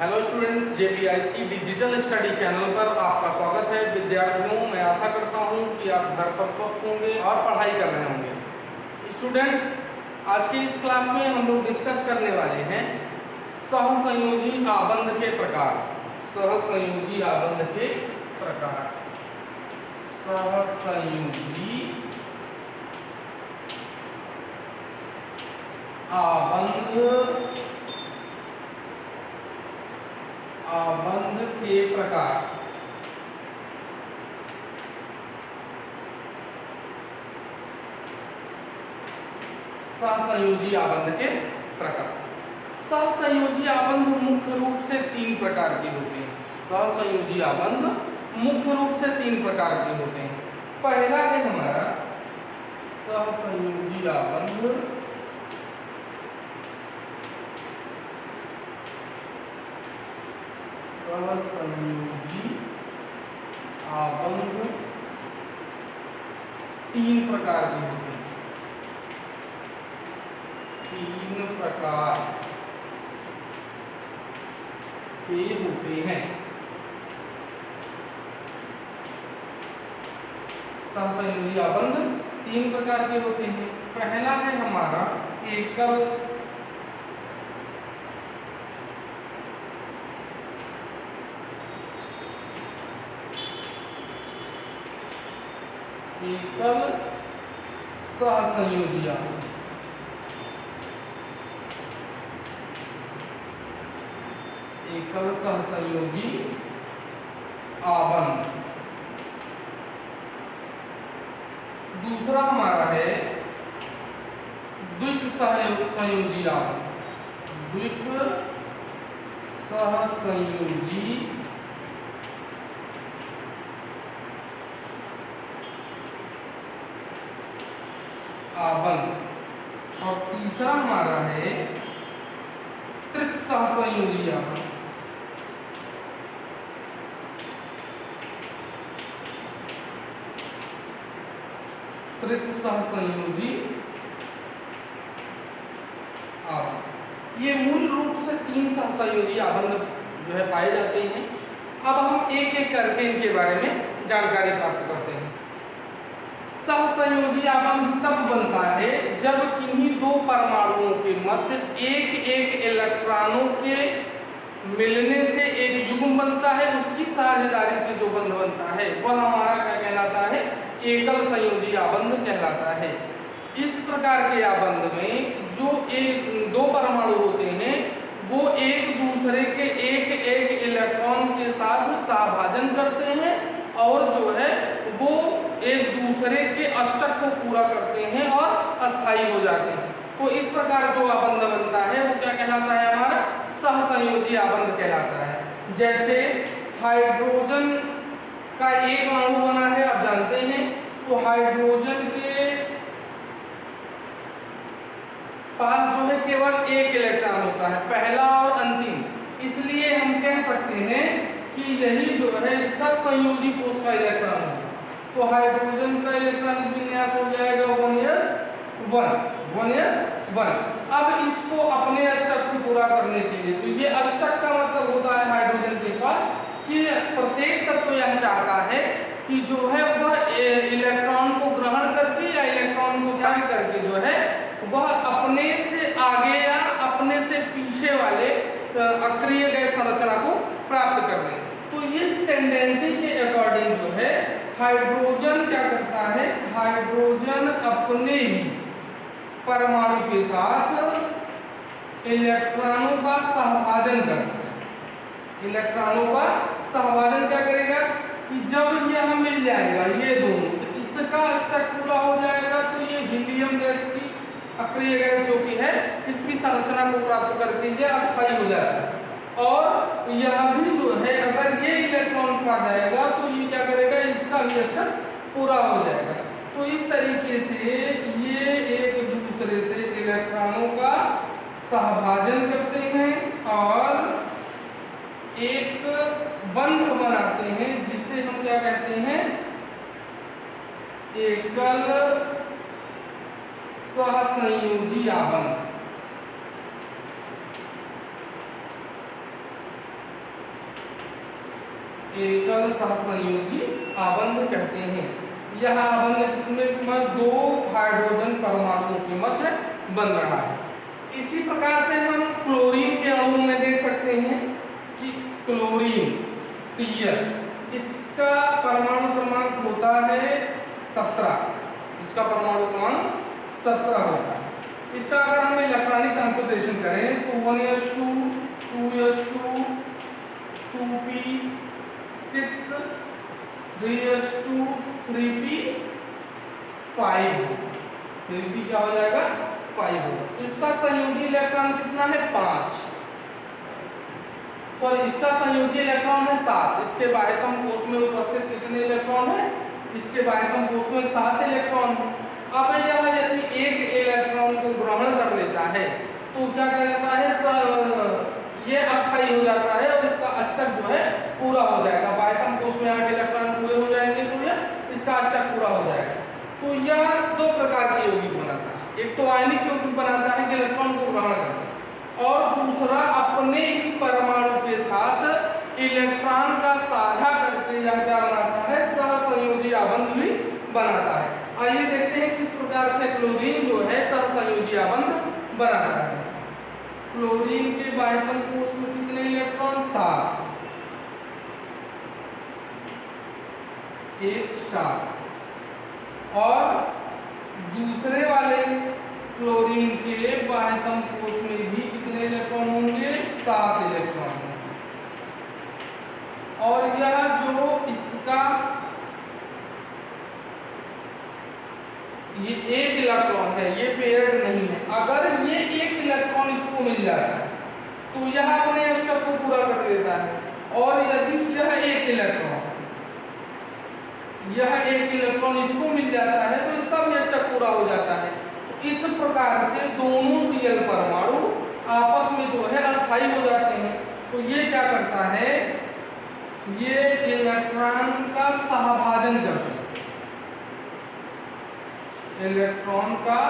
Hello students, JPIC digital study channel पर आपका स्वागत है। विद्यार्थियों, मैं आशा करता हूं कि आप घर पर स्वस्थ होंगे और पढ़ाई कर रहे होंगे। स्टूडेंट्स, आज की इस क्लास में हम लोग डिस्कस करने वाले हैं सहसंयोजी आबंध के प्रकार। सहसंयोजी आबंध के प्रकार। सहसंयोजी आबंध के प्रकार। सहसंयोजी आबंध के प्रकार। सहसंयोजी आबंध मुख्य रूप से तीन प्रकार के होते हैं। सहसंयोजी आबंध मुख्य रूप से तीन प्रकार के होते हैं। पहला है हमारा सहसंयोजी आबंध सहसंयोजी आबंध तीन प्रकार के होते हैं। तीन प्रकार के होते हैं। सहसंयोजी आबंध तीन प्रकार के होते हैं। पहला है हमारा एकल सहसंयोजी आबंध। एकल सहसंयोजी आबंध। दूसरा हमारा है द्विक सहसंयोजी आबंध। द्विक सहसंयोजी आबंध। और तीसरा हमारा है त्रिक सहसंयोजी आबंध। त्रिक सहसंयोजी आबंध। ये मूल रूप से तीन सहसंयोजी आबंध जो है पाए जाते हैं। अब हम एक एक करके इनके बारे में जानकारी प्राप्त करते हैं। सहसंयोजी आबंध तब बनता है जब किन्हीं दो परमाणुओं के मध्य एक एक इलेक्ट्रॉनों के मिलने से एक युग्म बनता है। उसकी साझेदारी से जो बंध बनता है वह हमारा क्या कहलाता है? एकल संयोजी आबंध कहलाता है। इस प्रकार के आबंध में जो दो परमाणु होते हैं वो एक दूसरे के एक एक इलेक्ट्रॉन के साथ सहभाजन करते हैं और जो है वो एक दूसरे के अष्टक को पूरा करते हैं और अस्थायी हो जाते हैं। तो इस प्रकार जो आबंध बनता है वो क्या कहलाता है? हमारा सहसंयोजी आबंध कहलाता है। जैसे हाइड्रोजन का एक अणु बना है, आप जानते हैं। तो हाइड्रोजन के पास जो है केवल एक इलेक्ट्रॉन होता है, पहला और अंतिम। इसलिए हम कह सकते हैं कि यही जो है इसका संयोजी कोष का इलेक्ट्रॉन होगा। तो हाइड्रोजन का इलेक्ट्रॉनिक विन्यास हो जाएगा 1s1। अब इसको अपने अष्टक को पूरा करने के लिए, तो ये अष्टक का मतलब होता है हाइड्रोजन के पास कि प्रत्येक तत्व यह चाहता है कि जो है वह इलेक्ट्रॉन को ग्रहण करके या इलेक्ट्रॉन को त्याग करके जो है वह अपने से आगे या अपने से पीछे वाले अक्रिय गैस संरचना को प्राप्त कर ले। तो इस टेंडेंसी के अकॉर्डिंग जो है हाइड्रोजन क्या करता है? हाइड्रोजन अपने ही परमाणु के साथ इलेक्ट्रॉनों का सहभाजन करता है। इलेक्ट्रॉनों का सहभाजन क्या करेगा कि जब यह मिल जाएगा ये दोनों, तो इसका अष्टक पूरा हो जाएगा तो ये हीलियम गैस की अक्रिय गैस जो कि है इसकी संरचना को प्राप्त करके ये अस्थायी हो जाता है। और यह भी जो है अगर ये इलेक्ट्रॉन पा जाएगा तो ये क्या करेगा? इसका भी अष्टक पूरा हो जाएगा। तो इस तरीके से ये एक दूसरे से इलेक्ट्रॉनों का सहभाजन करते हैं और एक बंध बनाते हैं जिसे हम क्या कहते हैं? एकल सहसंयोजी आबंध। एकल सहसंयोजी आबंध कहते हैं। यह आबंध किसमें दो हाइड्रोजन परमाणुओं के मध्य बन रहा है। इसी प्रकार से हम क्लोरीन के अणु में देख सकते हैं कि क्लोरीन Cl, इसका परमाणु क्रमांक होता है 17, इसका परमाणु क्रमांक 17 होता है। इसका अगर हम इलेक्ट्रॉनिक कॉन्फ़िगरेशन करें तो 1s2 2s2 2p 6 3s2 3p 5, 3p क्या हो जाएगा 5 होगा। इसका संयोजी इलेक्ट्रॉन कितना है 5, सॉरी इसका संयोजी इलेक्ट्रॉन है 7। इसके बाह्यतम कोश में उपस्थित कितने इलेक्ट्रॉन है, इसके बाह्यतम कोश में 7 इलेक्ट्रॉन है। अब यह यदि एक इलेक्ट्रॉन को ग्रहण कर लेता है तो क्या कहलाता है, ये अस्थायी हो जाता है और इसका अष्टक जो है पूरा हो जाएगा। बाह्यतम कोश में 8 इलेक्ट्रॉन पूरे हो जाएंगे तो यह इसका अष्टक पूरा हो जाएगा। तो यह दो प्रकार के यौगिक बनाता है, एक तो आयनिक यौगिक बनाता है कि इलेक्ट्रॉन को ग्रहण करता है, और दूसरा अपने ही परमाणु के साथ इलेक्ट्रॉन का साझा करके यह क्या बनाता है, सहसंयोजी आबंध भी बनाता है। आइए देखते हैं किस प्रकार से क्लोरीन जो है सहसंयोजी आबंध बनाता है। क्लोरीन के बाह्यतम कोश में कितने इलेक्ट्रॉन 7, एक 7, और दूसरे वाले क्लोरीन के बाह्यतम कोश में भी कितने इलेक्ट्रॉन होंगे 7 इलेक्ट्रॉन होंगे। और यह जो इसका ये एक इलेक्ट्रॉन है, ये पेयर्ड नहीं है, अगर ये एक इलेक्ट्रॉन इसको मिल जाता है तो यह अपने अष्टक को पूरा कर देता है, और यदि यह एक इलेक्ट्रॉन इसको मिल जाता है तो इसका भी अष्टक पूरा हो जाता है। तो इस प्रकार से दोनों Cl परमाणु आपस में जो है अस्थायी हो जाते हैं। तो ये क्या करता है, ये इलेक्ट्रॉन का सहभाजन करते हैं, इलेक्ट्रॉन का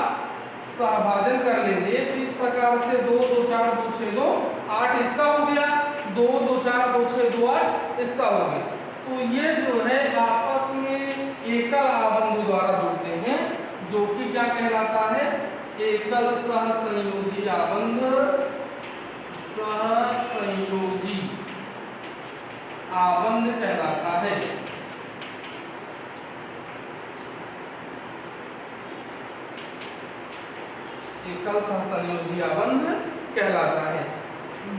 सहभाजन कर लेंगे। तो इस प्रकार से 2 2 4 2 6 2 8 इसका हो गया, 2 2 4 2 6 2 8 इसका हो गया। तो ये जो है आपस में एकल आबंध द्वारा जुड़ते हैं, जो कि क्या कहलाता है, एकल सहसंयोजी आबंध, सहसंयोजी आबंध कहलाता है। एकल सहसंयोजी आबंध कहलाता है।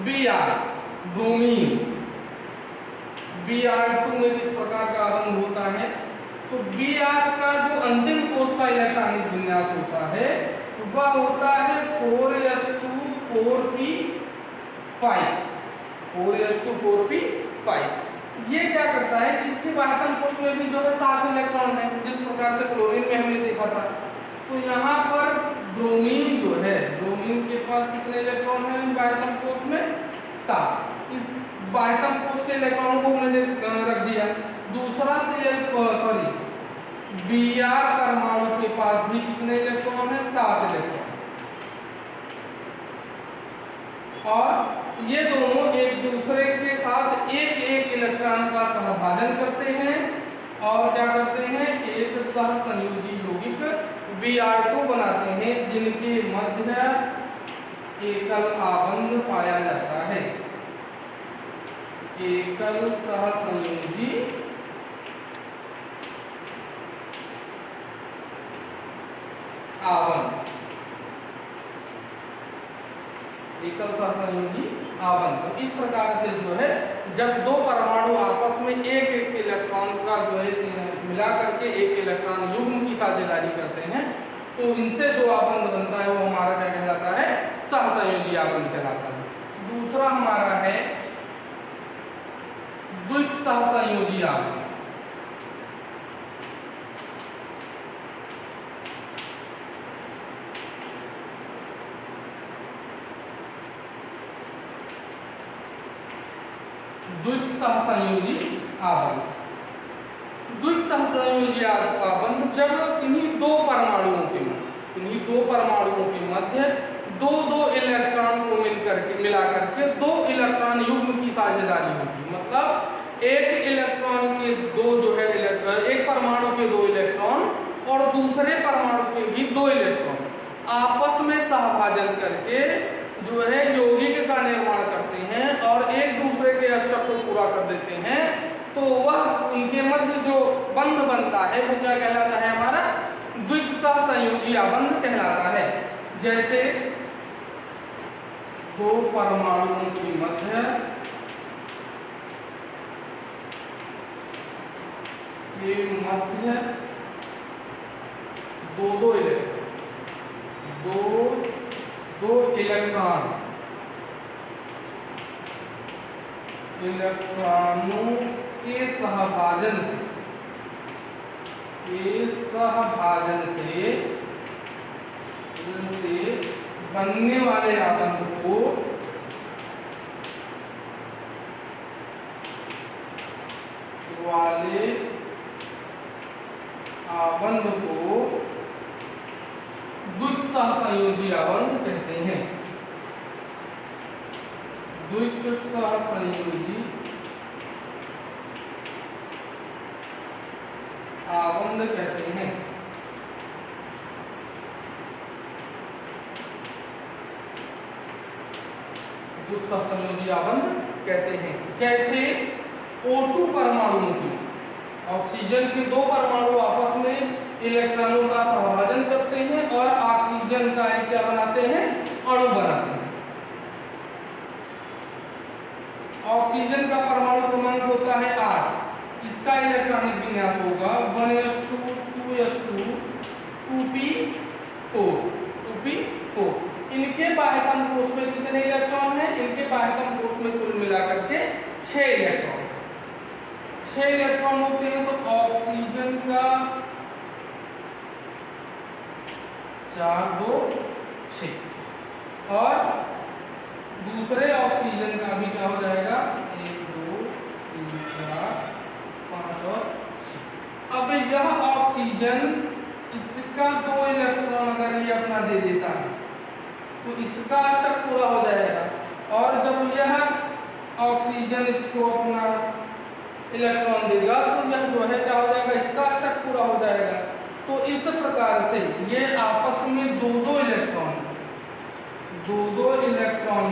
Br ब्रोमीन, Br2 में किस प्रकार का आबंध होता है, तो Br का जो अंतिम कोश का इलेक्ट्रॉनिक विन्यास होता है वह होता है 4s2 4p5, 4s2 4p5। ये क्या करता है कि इसके बाह्यतम कोश में भी जो है 7 इलेक्ट्रॉन है, जिस प्रकार से क्लोरीन में हमने देखा था। तो यहाँ पर ब्रोमीन जो है, ब्रोमीन के पास कितने इलेक्ट्रॉन हैं बाह्यतम कोश में 7। इस बाह्यतम कोश के इलेक्ट्रॉनों को हमने रख दिया। दूसरा Br परमाणु के पास भी कितने इलेक्ट्रॉन हैं 7 इलेक्ट्रॉन, और ये दोनों एक दूसरे के साथ एक एक इलेक्ट्रॉन का सहभाजन करते हैं और क्या करते हैं, एक सहसंयोजी यौगिक Br2 बनाते हैं, जिनके मध्य एकल आबंध पाया जाता है। एकल सहसंयोजी आबंध, एकल सहसंयोजी आबंध। इस प्रकार से जो है जब दो परमाणु आपस में एक एक इलेक्ट्रॉन का जो है मिला करके एक इलेक्ट्रॉन युग्म की साझेदारी करते हैं, तो इनसे जो आबंध बनता है वो हमारा क्या कहलाता है, सहसंयोजी आबंध कहलाता है। दूसरा हमारा है द्विक सहसंयोजी आबंध। द्विक सहसंयोजी आबंध, द्विक सहसंयोजी आबंध जब किन्हीं दो परमाणुओं के मध्य दो इलेक्ट्रॉन को मिला करके 2 इलेक्ट्रॉन युग्म की साझेदारी होती है। मतलब एक इलेक्ट्रॉन के दो जो है एक परमाणु के दो इलेक्ट्रॉन और दूसरे परमाणु के भी दो इलेक्ट्रॉन आपस में सहभाजन करके जो है यौगिक का निर्माण करते हैं और एक दूसरे के अष्टक को पूरा कर देते हैं, तो वह उनके मध्य जो बंध बनता है वो क्या कहलाता है? हमारा द्विक सहसंयोजी आबंध कहलाता है। जैसे दो परमाणुओं के मध्य दो इलेक्ट्रॉनों के सहभाजन से बनने वाले आबंध को द्विक सहसंयोजी आबंध कहते हैं। द्विक सहसंयोजी आबंध कहते हैं। द्विक सहसंयोजी आबंध कहते हैं। जैसे O2 परमाणुओं की, ऑक्सीजन के दो परमाणु आपस में इलेक्ट्रॉनों का सहभाजन करते हैं और ऑक्सीजन का एक क्या बनाते हैं? अणु बनाते हैं। ऑक्सीजन का परमाणु क्रमांक होता है 8, इसका इलेक्ट्रॉनिक विन्यास होगा 1s2 2s2 2p4। इनके बाह्यतम कोष में कितने इलेक्ट्रॉन हैं? इनके बाह्यतम कोष में कुल मिलाकर के 6 इलेक्ट्रॉन होते हैं। तो ऑक्सीजन का 4 2 6 और दूसरे ऑक्सीजन का भी क्या हो जाएगा? 1 2 3 4 5 और 6। अब यह ऑक्सीजन इसका 2 इलेक्ट्रॉन अगर ये अपना दे देता है तो इसका अष्टक पूरा हो जाएगा और जब यह ऑक्सीजन इसको अपना इलेक्ट्रॉन देगा तो यह जो है क्या हो जाएगा? इसका अष्टक पूरा हो जाएगा। तो इस प्रकार से ये आपस में दो इलेक्ट्रॉन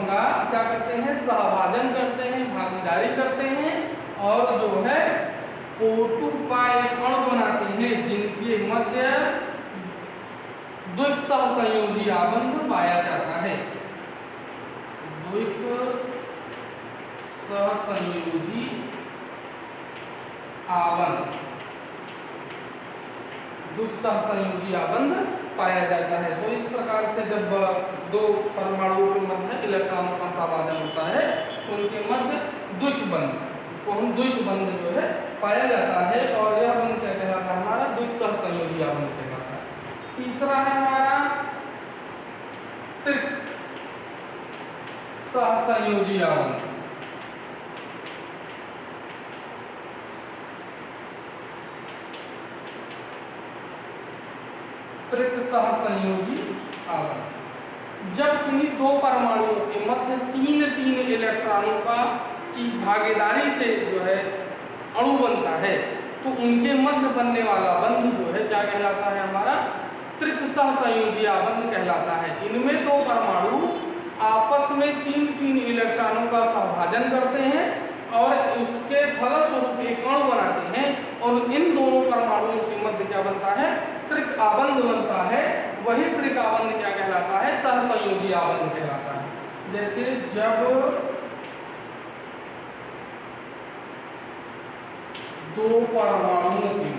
का क्या करते हैं? सहभाजन करते हैं, भागीदारी करते हैं और जो है O2 का एक अणु बनाते हैं जिनके मध्य द्विक सहसंयोजी आबंध पाया जाता है। द्विक सहसंयोजी आबंध पाया जाता है। तो इस प्रकार से जब दो परमाणुओं के मध्य इलेक्ट्रॉनों का सहभाजन होता है तो उनके मध्य द्विक बंध को हम द्विक बंध जो है पाया जाता है और यह बंध क्या कहलाता है? हमारा द्विक सहसंयोजी आबंध कहलाता है। तीसरा है हमारा त्रिक सहसंयोजी आबंध। त्रिक सहसंयोजी आबंध जब इन्हीं दो परमाणुओं के मध्य 3 इलेक्ट्रॉनों की भागीदारी से जो है अणु बनता है तो उनके मध्य बनने वाला बंध जो है क्या कहलाता है? हमारा त्रिक सहसंयोजी आबंध कहलाता है। इनमें दो परमाणु आपस में 3 इलेक्ट्रॉनों का सहभाजन करते हैं और उसके फलस्वरूप एक अणु बनाते हैं और इन दोनों परमाणुओं के मध्य क्या बनता है? त्रिक आबंध बनता है। वही त्रिक आबंध क्या कहलाता है? सहसंयोजी आबंध कहलाता है। जैसे जब दो परमाणुओं की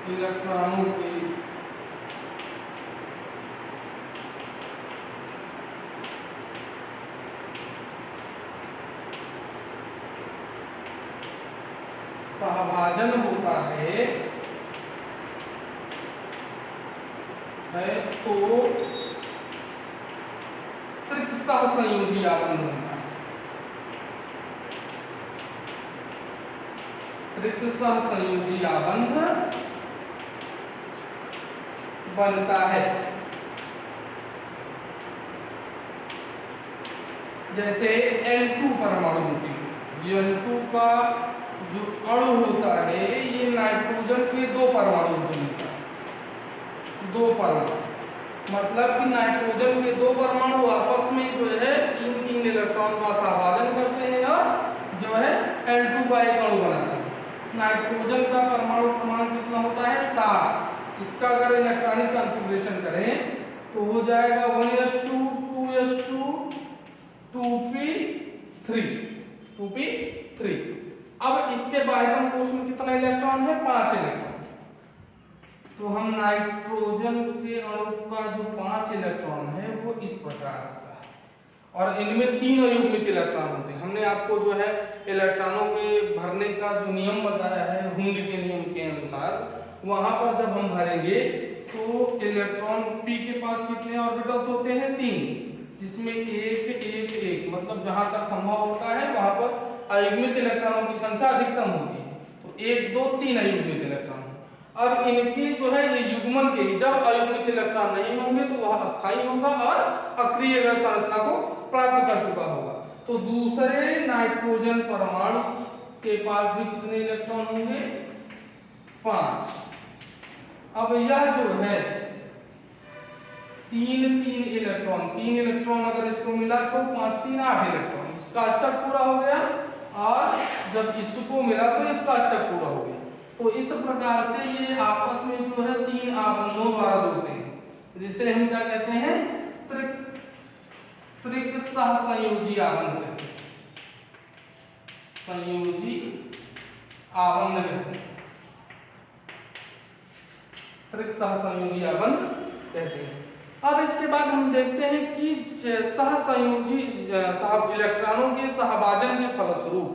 इलेक्ट्रॉनों के सहभाजन होता है तो त्रिक सहसंयोजी आबंध बनता है। त्रिकसहसंयोजी आबंध बनता है। जैसे N2 परमाणु की, N2 का जो अणु होता है ये नाइट्रोजन के 2 परमाणु से मिलता है। 2 परमाणु मतलब कि नाइट्रोजन के 2 परमाणु आपस में जो है 3-3 इलेक्ट्रॉन का सहभाजन करते हैं और जो है N2 का एक अणु बनाते हैं। नाइट्रोजन का परमाणु क्रमांक कितना होता है 7। इसका अगर इलेक्ट्रॉनिक कॉन्फ़िगरेशन करें तो हो जाएगा 1s2 2s2 2p3। अब इसके बाह्यतम कोश में कितना इलेक्ट्रॉन है 5 इलेक्ट्रॉन। तो हम नाइट्रोजन के अणु का जो 5 इलेक्ट्रॉन है वो इस प्रकार होता है और इनमें 3 अयुग्मित इलेक्ट्रॉन होते हैं। हमने आपको जो है इलेक्ट्रॉनों के भरने का जो नियम बताया है हुंड के नियम के अनुसार, वहां पर जब हम भरेंगे तो इलेक्ट्रॉन p के पास कितने ऑर्बिटल्स होते हैं 3, जिसमें 1 मतलब जहां तक संभव होता है वहां पर अयुग्मित इलेक्ट्रॉनों की संख्या अधिकतम होती है। तो 1 2 3 अयुग्मित इलेक्ट्रॉन। अब इनके जो है ये युग्मन के जब अयुग्मित इलेक्ट्रॉन नहीं होंगे तो वह अस्थायी होगा और अक्रिय संरचना को प्राप्त कर चुका होगा। तो दूसरे नाइट्रोजन परमाणु के पास भी कितने इलेक्ट्रॉन होंगे 5। अब यह जो है 3 इलेक्ट्रॉन अगर इसको मिला तो 5 3 8 इलेक्ट्रॉन, इसका अष्टक पूरा हो गया और जब इसको मिला तो इसका अष्टक पूरा हो गया। तो इस प्रकार से ये आपस में जो है 3 आबंधों द्वारा जुड़ते हैं, जिसे हम क्या कहते हैं त्रिकसहसंयोजी आबंध कहते हैं। संयोजी आबंध कहते हैं, त्रिकसहसंयोजी आबंध कहते हैं। अब इसके बाद हम देखते हैं कि सहसंयोजी इलेक्ट्रॉनों के सहभाजन के फलस्वरूप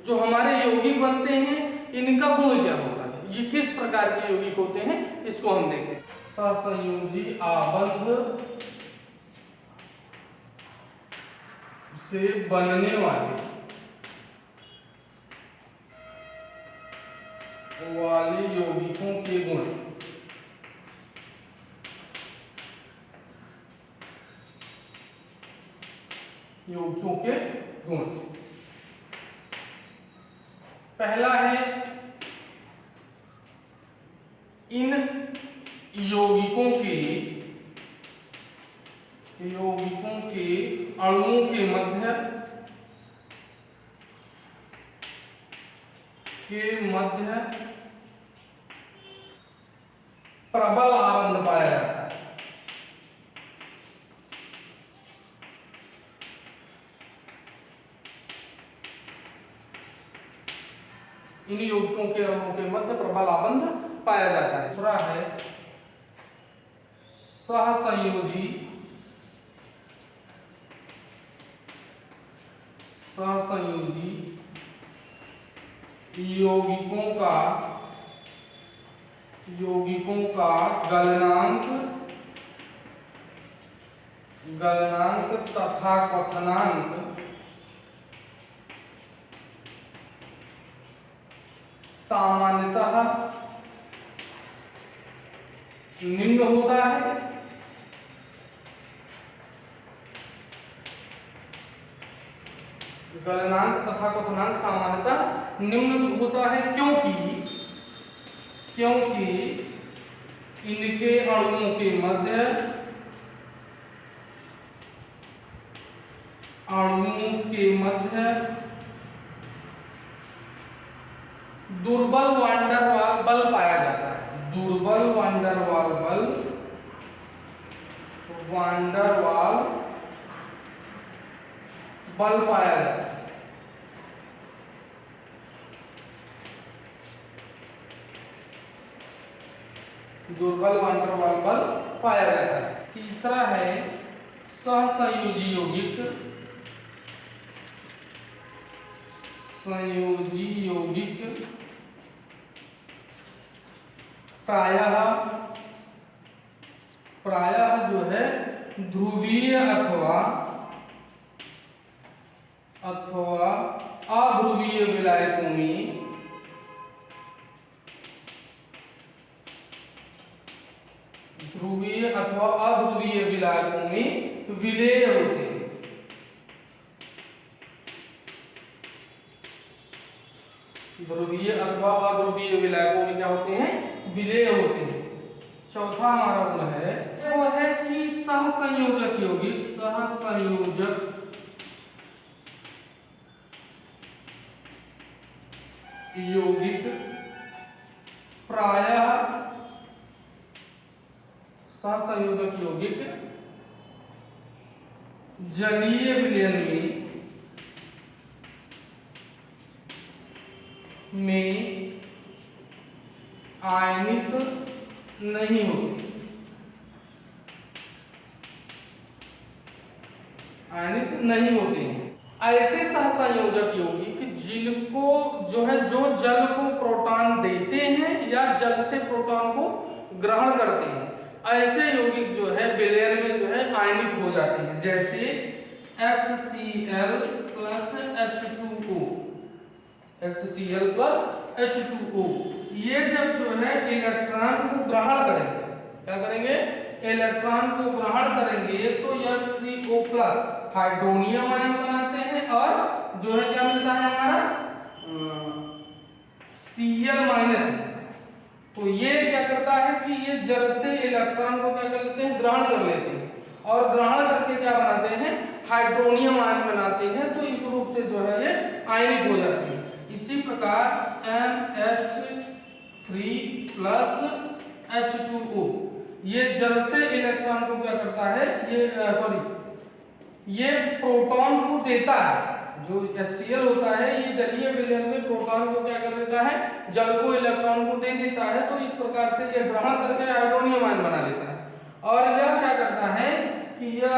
जो हमारे यौगिक बनते हैं इनका गुण क्या होता है, ये किस प्रकार के यौगिक होते हैं इसको हम देखते हैं। सहसंयोजी आबंध से बनने वाले यौगिकों के गुण। यौगिकों के गुण पहला है इन यौगिकों के अणुओं के मध्य प्रबल आबंध पाया जाता है। इन यौगिकों के अणुओं के मध्य प्रबल आबंध पाया जाता है। दूसरा है सहसंयोजी यौगिकों का गलनांक तथा क्वथनांक सामान्यतः निम्न होता है। गलनांक तथा क्वथनांक सामान्यतः निम्न होता है क्योंकि इनके अणुओं के मध्य दुर्बल वान डेर वाल बल पाया जाता है। दुर्बल वान डेर वाल बल पाया जाता है। दुर्बल वान डेर वाल बल पाया जाता है। तीसरा है सहसंयोजी यौगिक प्रायः जो है ध्रुवीय अथवा अध्रुवीय विलायकों में ध्रुवीय अथवा अध्रुवीय विलायकों में विलेय होते हैं। ध्रुवीय अथवा अध्रुवीय विलायकों में क्या होते हैं? विलेय होते हैं। चौथा हमारा गुण है वो है कि सहसंयोजक यौगिक, सहसंयोजक यौगिक प्रायः सहसंयोजक यौगिक जलीय विलयन में आयनित नहीं होते, आयनित नहीं होते हैं। ऐसे सहसंयोजक यौगिक जिनको जो है जो जल को प्रोटॉन देते हैं या जल से प्रोटॉन को ग्रहण करते हैं, ऐसे यौगिक जो है विलयन में जो है आयनित हो जाते हैं। जैसे HCl plus H2O, HCl plus H2O, ये जब जो है इलेक्ट्रॉन को ग्रहण करेंगे, क्या करेंगे? इलेक्ट्रॉन को ग्रहण करेंगे तो H3O प्लस हाइड्रोनियम आयन बनाते हैं और जो है क्या मिलता है हमारा Cl माइनस। तो ये क्या करता है कि ये जल से इलेक्ट्रॉन को क्या कर लेते हैं? ग्रहण कर लेते हैं और ग्रहण करके क्या बनाते हैं? हाइड्रोनियम आयन बनाते हैं। तो इस रूप से जो है ये आयनित हो जाते हैं। इसी प्रकार NH3 प्लस H2O, ये जल से इलेक्ट्रॉन को क्या करता है? ये प्रोटॉन को देता है। जो HCl होता है ये जलीय विलयन में प्रोटॉन को क्या कर देता है? जल को इलेक्ट्रॉन को दे देता है। तो इस प्रकार से ये ग्रहण करके हाइड्रोनियम आयन बना लेता है। और यह क्या करता है कि यह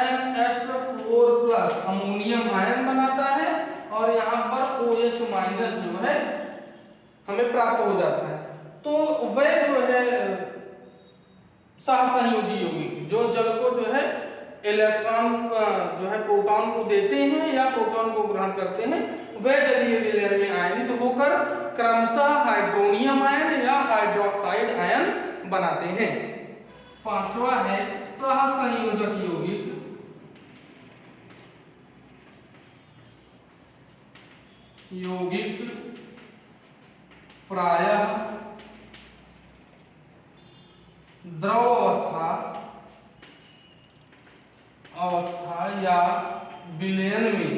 NH4 प्लस अमोनियम आयन बनाता है और यहाँ पर OH माइनस जो है हमें प्राप्त हो जाता है। तो वह जो है सहसंयोजी यौगिक जो जल को जो है इलेक्ट्रॉन जो है प्रोटॉन को देते हैं या प्रोटॉन को ग्रहण करते हैं, वह जलीय विलयन में आयनित होकर क्रमशः हाइड्रोनियम आयन या हाइड्रोक्साइड आयन बनाते हैं। पांचवा है सहसंयोजक यौगिक प्रायः द्रव अवस्था या विलयन में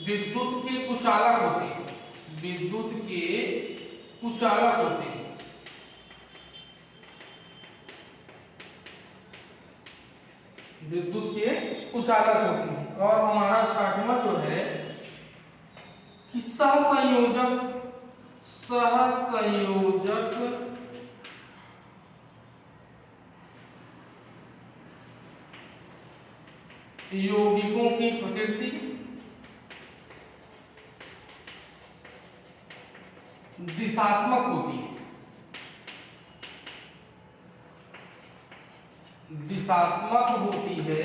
विद्युत के कुचालक होते हैं, विद्युत के कुचालक होते हैं। विद्युत के कुचालक होते हैं। और हमारा छठवां जो है कि सहसंयोजक यौगिकों की प्रकृति दिशात्मक होती है, दिशात्मक होती है,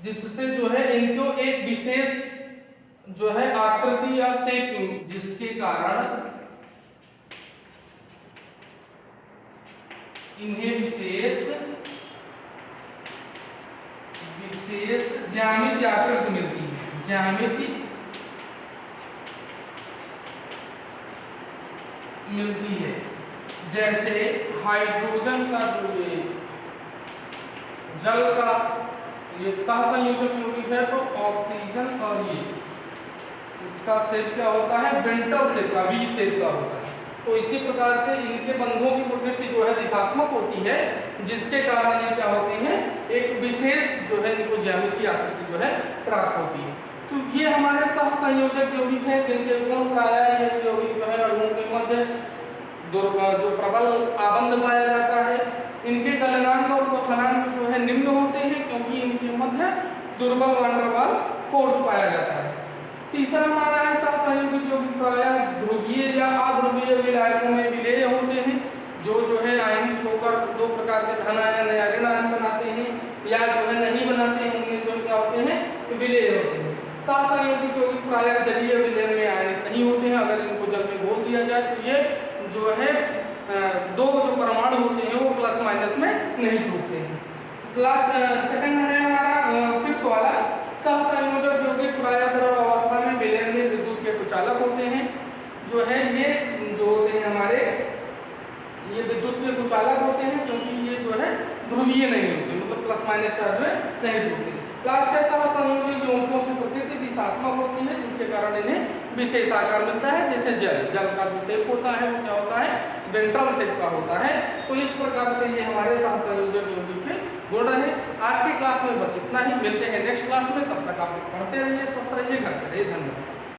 जिससे जो है इनको एक विशेष जो है आकृति या शेप, जिसके कारण इन्हें विशेष ज्यामितीय आकृति मिलती है, ज्यामिति मिलती है। जैसे हाइड्रोजन का जो ये जल का ये सहसंयोजक यौगिक है, तो ऑक्सीजन और ये इसका शेप क्या होता है? वेंट्रल शेप का, वी शेप का होता है। तो इसी प्रकार से इनके बंधों की प्रकृति जो है दिशात्मक होती है, जिसके कारण ये क्या होते हैं? एक विशेष जो है इनको ज्यामितीय आकृति जो है प्राप्त होती है। तो ये हमारे सहसंयोजक यौगिक हैं, जिनके गुण प्रायः ये यौगिक जो है अणुओं के मध्य जो प्रबल आबंध पाया जाता है। इनके गलनांक और क्वथनांक जो है निम्न होते हैं, क्योंकि इनके मध्य दुर्बल वैन डर वाल फोर्स पाया जाता है। तीसरा हमारा है सहसंयोजक यौगिक प्रायः ध्रुवीय या अध्रुवीय विलायकों में विलेय होते हैं, जो है आयनित होकर दो प्रकार के धन आयन या ऋण आयन बनाते हैं, या जो है नहीं बनाते हैं, उनमें जो क्या होते हैं? विलेय होते हैं। सहसंयोजक यौगिक प्रायः जलीय विलयन में आयनित नहीं होते हैं। अगर इनको दिया जाए तो ये जो है दो जो परमाणु होते हैं वो प्लस माइनस में नहीं टूटते हैं। लास्ट सेकंड है हमारा फिफ्थ वाला, सहसंयोजक यौगिक प्रायः द्रव अवस्था में विलयन में विद्युत के कुचालक होते हैं। जो है ये जो होते हैं हमारे ये विद्युत के कुचालक होते हैं, क्योंकि ये जो है ध्रुवीय नहीं होते, मतलब प्लस माइनस चार्ज में नहीं टूटते। लास्ट है सहसंयोजक यौगिकों की प्रकृति दिशात्मक होती है, जिसके कारण इन्हें विशेष आकार मिलता है। जैसे जल का जो शेप होता है वो क्या होता है, वेंट्रल शेप का होता है। तो इस प्रकार से ये हमारे सहसंयोजक यौगिक के गुण रहे। आज की क्लास में बस इतना ही, मिलते हैं नेक्स्ट क्लास में, तब तक आप पढ़ते रहिए, स्वस्थ रहिए, घर पे रहिए। धन्यवाद।